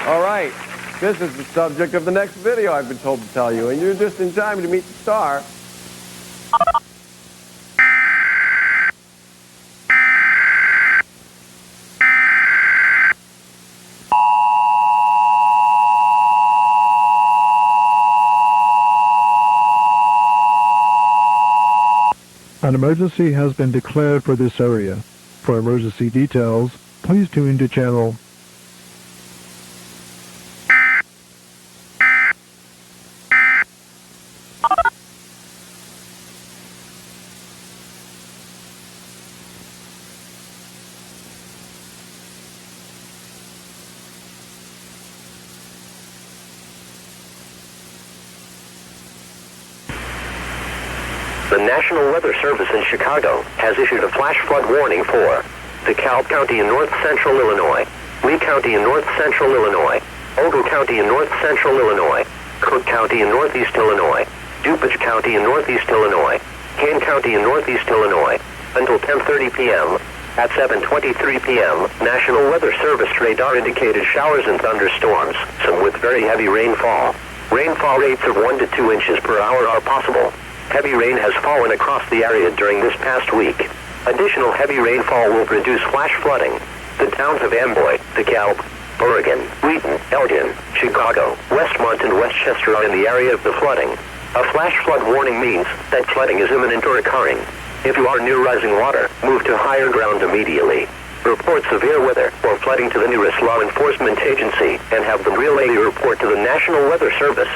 All right, this is the subject of the next video I've been told to tell you, and you're just in time to meet the star. An emergency has been declared for this area. For emergency details, please tune into channel. The National Weather Service in Chicago has issued a flash flood warning for DeKalb County in north-central Illinois, Lee County in north-central Illinois, Ogle County in north-central Illinois, Cook County in northeast Illinois, DuPage County in northeast Illinois, Kane County in northeast Illinois, until 10:30 p.m. At 7:23 p.m., National Weather Service radar indicated showers and thunderstorms, some with very heavy rainfall. Rainfall rates of 1 to 2 inches per hour are possible. Heavy rain has fallen across the area during this past week. Additional heavy rainfall will produce flash flooding. The towns of Amboy, DeKalb, Oregon, Wheaton, Elgin, Chicago, Westmont, and Westchester are in the area of the flooding. A flash flood warning means that flooding is imminent or occurring. If you are near rising water, move to higher ground immediately. Report severe weather or flooding to the nearest law enforcement agency and have them relay your report to the National Weather Service.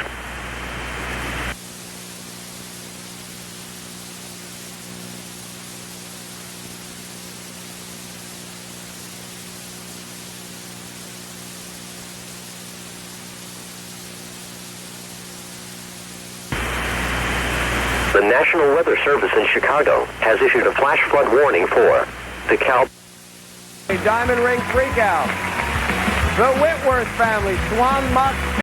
The National Weather Service in Chicago has issued a flash flood warning for DeKalb. A diamond ring freakout. The Whitworth family, Swan Muck.